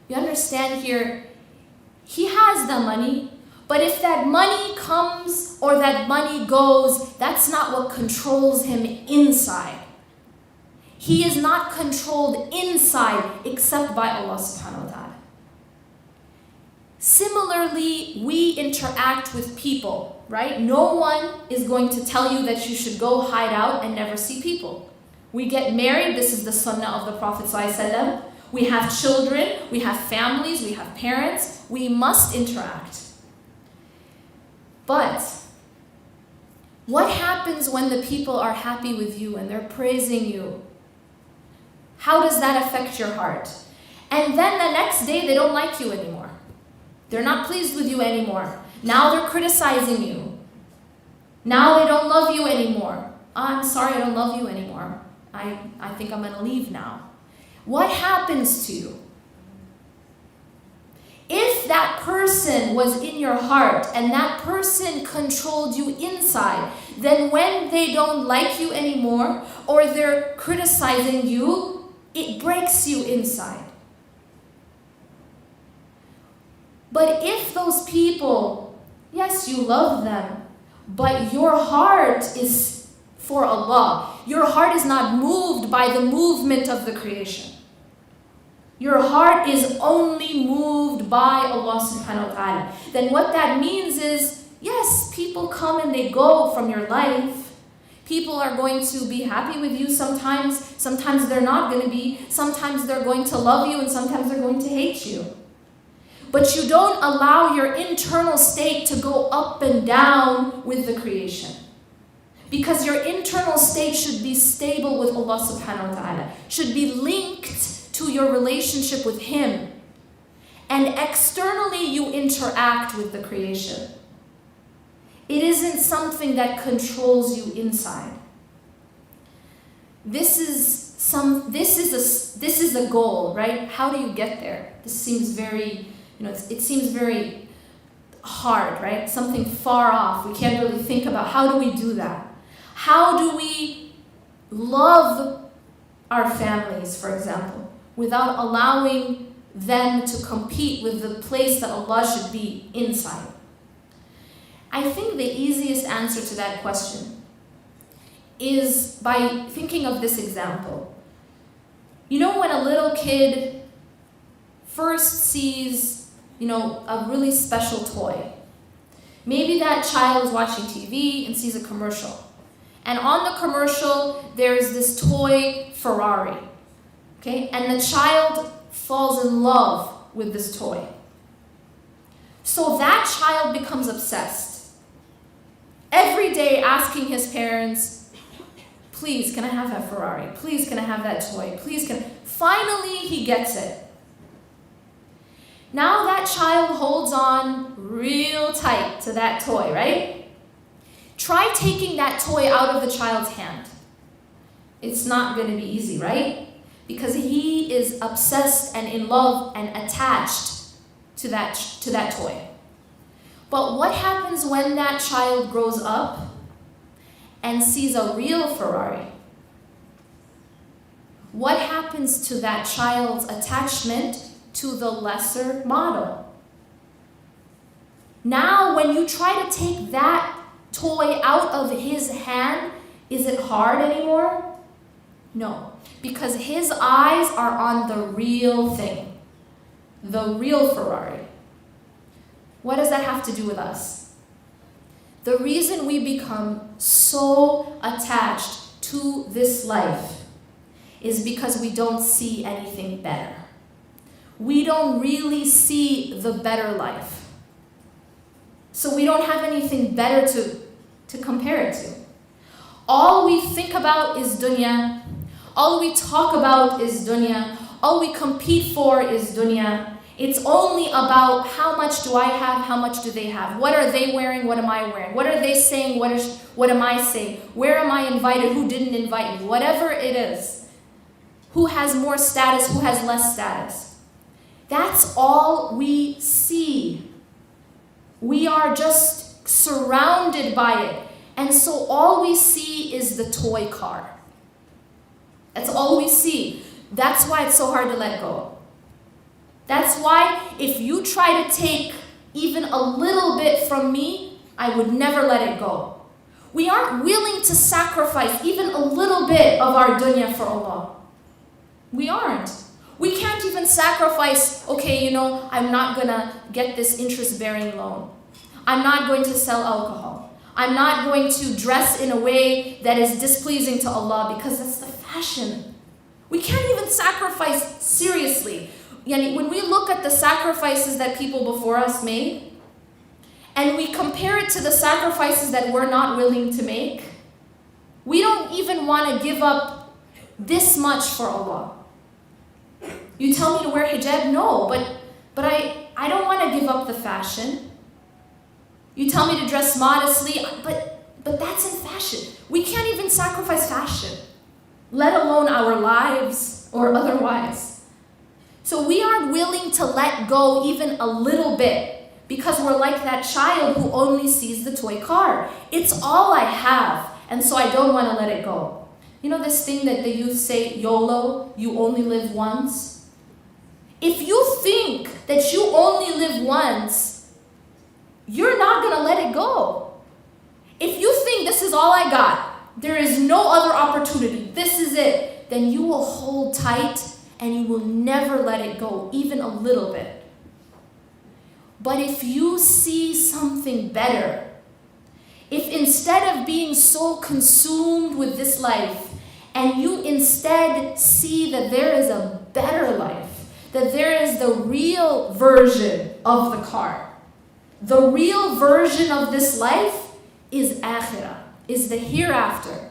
You understand here, he has the money, but if that money comes or that money goes, that's not what controls him inside. He is not controlled inside except by Allah subhanahu wa ta'ala. Similarly, we interact with people, right? No one is going to tell you that you should go hide out and never see people. We get married, this is the sunnah of the Prophet ﷺ. We have children, we have families, we have parents. We must interact. But what happens when the people are happy with you and they're praising you? How does that affect your heart? And then the next day they don't like you anymore. They're not pleased with you anymore. Now they're criticizing you. Now they don't love you anymore. I'm sorry, I don't love you anymore. I think I'm going to leave now. What happens to you? If that person was in your heart and that person controlled you inside, then when they don't like you anymore or they're criticizing you, it breaks you inside. But if those people, yes, you love them, but your heart is for Allah. Your heart is not moved by the movement of the creation. Your heart is only moved by Allah subhanahu wa ta'ala. Then what that means is, yes, people come and they go from your life. People are going to be happy with you sometimes. Sometimes they're not going to be. Sometimes they're going to love you and sometimes they're going to hate you. But you don't allow your internal state to go up and down with the creation. Because your internal state should be stable with Allah subhanahu wa ta'ala. Should be linked to your relationship with Him. And externally you interact with the creation. It isn't something that controls you inside. This is the goal, right? How do you get there? This seems very, it seems very hard, right? Something far off. We can't really think about how do we do that? How do we love our families, for example, without allowing them to compete with the place that Allah should be inside? I think the easiest answer to that question is by thinking of this example. You know when a little kid first sees, a really special toy. Maybe that child is watching TV and sees a commercial. And on the commercial, there's this toy Ferrari. Okay? And the child falls in love with this toy. So that child becomes obsessed. Every day asking his parents, please, can I have that Ferrari? Please, can I have that toy? Please, can I? Finally, he gets it. Now that child holds on real tight to that toy, right? Try taking that toy out of the child's hand. It's not going to be easy, right? Because he is obsessed and in love and attached to that toy. But what happens when that child grows up and sees a real Ferrari? What happens to that child's attachment to the lesser model? Now, when you try to take that toy out of his hand, is it hard anymore? No, because his eyes are on the real thing, the real Ferrari. What does that have to do with us? The reason we become so attached to this life is because we don't see anything better. We don't really see the better life. So we don't have anything better to compare it to. All we think about is dunya. All we talk about is dunya. All we compete for is dunya. It's only about how much do I have, how much do they have? What are they wearing, what am I wearing? What are they saying, what am I saying? Where am I invited, who didn't invite me? Whatever it is. Who has more status, who has less status? That's all we see. We are just surrounded by it. And so all we see is the toy car. That's all we see. That's why it's so hard to let go. That's why if you try to take even a little bit from me, I would never let it go. We aren't willing to sacrifice even a little bit of our dunya for Allah. We aren't. We can't even sacrifice, okay, I'm not going to get this interest-bearing loan. I'm not going to sell alcohol. I'm not going to dress in a way that is displeasing to Allah because that's the fashion. We can't even sacrifice seriously. When we look at the sacrifices that people before us made, and we compare it to the sacrifices that we're not willing to make, we don't even want to give up this much for Allah. You tell me to wear hijab? No, but I don't want to give up the fashion. You tell me to dress modestly, but that's in fashion. We can't even sacrifice fashion, let alone our lives or otherwise. So we aren't willing to let go even a little bit because we're like that child who only sees the toy car. It's all I have, and so I don't want to let it go. You know this thing that the youth say, YOLO, you only live once? If you think that you only live once, you're not going to let it go. If you think this is all I got, there is no other opportunity, this is it, then you will hold tight and you will never let it go, even a little bit. But if you see something better, if instead of being so consumed with this life, and you instead see that there is a better life, that there is the real version of the car, the real version of this life is Akhirah, is the hereafter.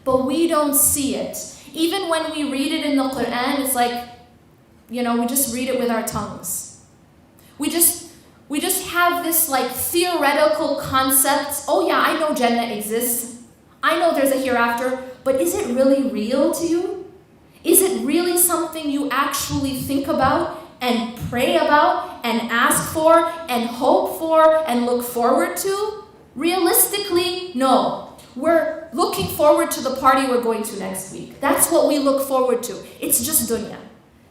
But we don't see it. Even when we read it in the Quran, it's like, we just read it with our tongues. We just have this like theoretical concept. Oh yeah, I know Jannah exists. I know there's a hereafter, but is it really real to you? Is it really something you actually think about and pray about and ask for and hope for and look forward to? Realistically, no. We're looking forward to the party we're going to next week. That's what we look forward to. It's just dunya.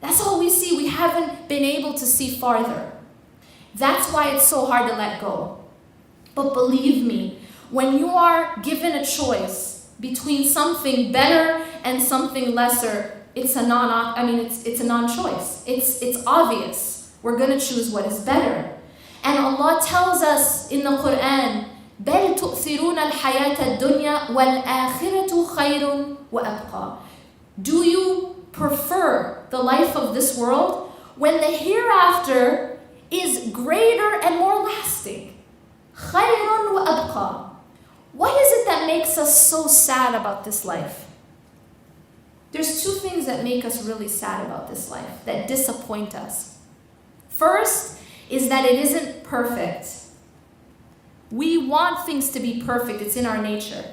That's all we see. We haven't been able to see farther. That's why it's so hard to let go. But believe me, when you are given a choice between something better and something lesser, it's a non-choice. It's obvious. We're going to choose what is better. And Allah tells us in the Quran, بل تؤثرون الحياة الدنيا والآخرة خير وأبقى. Do you prefer the life of this world when the hereafter is greater and more lasting? خير وأبقى. What is it that makes us so sad about this life? There's two things that make us really sad about this life, that disappoint us. First is that it isn't perfect. We want things to be perfect. It's in our nature.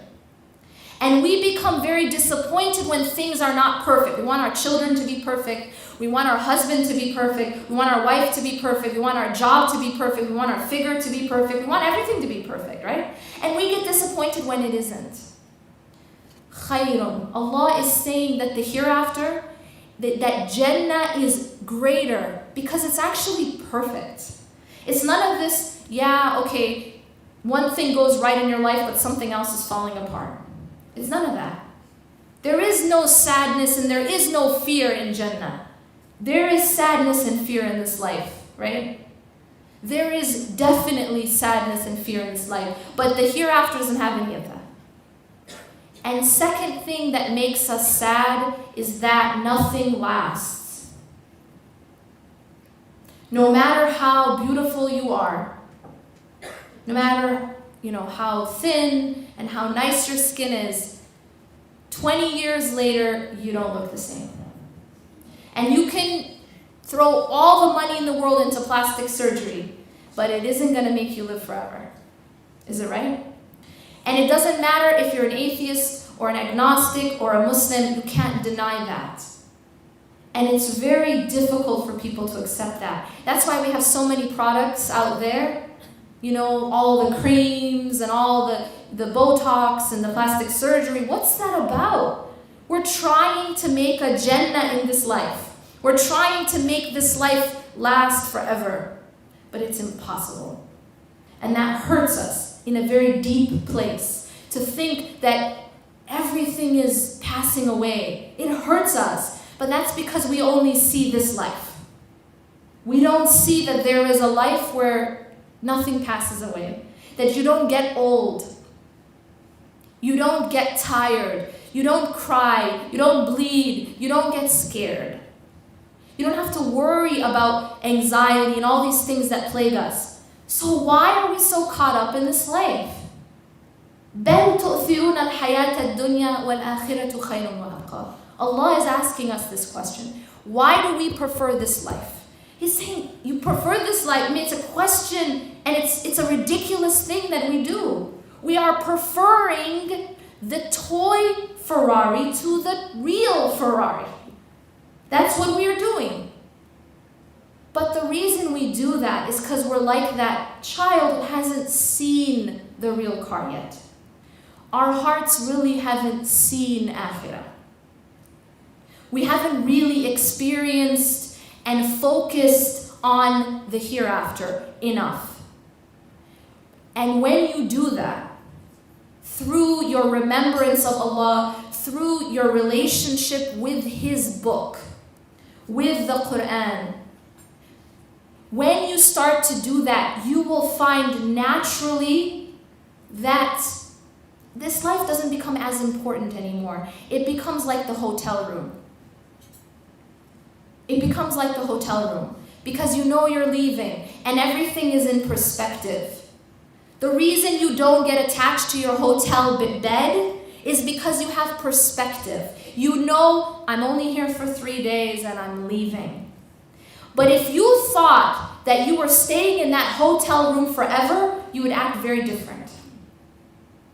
And we become very disappointed when things are not perfect. We want our children to be perfect. We want our husband to be perfect. We want our wife to be perfect. We want our job to be perfect. We want our figure to be perfect. We want everything to be perfect, right? And we get disappointed when it isn't. Khayrun. Allah is saying that the hereafter, that Jannah is greater because it's actually perfect. It's none of this, one thing goes right in your life, but something else is falling apart. It's none of that. There is no sadness and there is no fear in Jannah. There is sadness and fear in this life, right? There is definitely sadness and fear in this life, but the hereafter doesn't have any of that. And second thing that makes us sad is that nothing lasts. No matter how beautiful you are, no matter, how thin and how nice your skin is, 20 years later, you don't look the same. And you can throw all the money in the world into plastic surgery, but it isn't going to make you live forever. Is it right? And it doesn't matter if you're an atheist or an agnostic or a Muslim, you can't deny that. And it's very difficult for people to accept that. That's why we have so many products out there. All the creams and all the Botox and the plastic surgery. What's that about? We're trying to make a Jannah in this life. We're trying to make this life last forever, but it's impossible. And that hurts us in a very deep place, to think that everything is passing away. It hurts us, but that's because we only see this life. We don't see that there is a life where nothing passes away, that you don't get old, you don't get tired, you don't cry, you don't bleed, you don't get scared. You don't have to worry about anxiety and all these things that plague us. So why are we so caught up in this life? بَلْ تُؤْثِرُونَ الْحَيَاةَ الدُّنْيَا وَالْآخِرَةُ خَيْرٌ وَأَبْقَى. Allah is asking us this question. Why do we prefer this life? He's saying, you prefer this life. I mean, it's a question, and it's a ridiculous thing that we do. We are preferring the toy Ferrari to the real Ferrari. That's what we are doing. But the reason we do that is because we're like that child who hasn't seen the real car yet. Our hearts really haven't seen Akhirah. We haven't really experienced and focused on the hereafter enough. And when you do that, through your remembrance of Allah, through your relationship with His book, with the Quran, when you start to do that, you will find naturally that this life doesn't become as important anymore. It becomes like the hotel room. It becomes like the hotel room because you know you're leaving and everything is in perspective. The reason you don't get attached to your hotel bed is because you have perspective. You know, I'm only here for 3 days and I'm leaving. But if you thought that you were staying in that hotel room forever, you would act very different.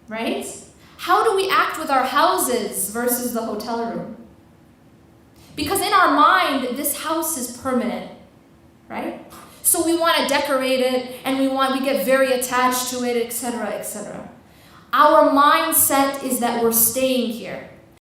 Right? How do we act with our houses versus the hotel room? Because in our mind, this house is permanent, right? So we want to decorate it and we get very attached to it, etc., etc. Our mindset is that we're staying here.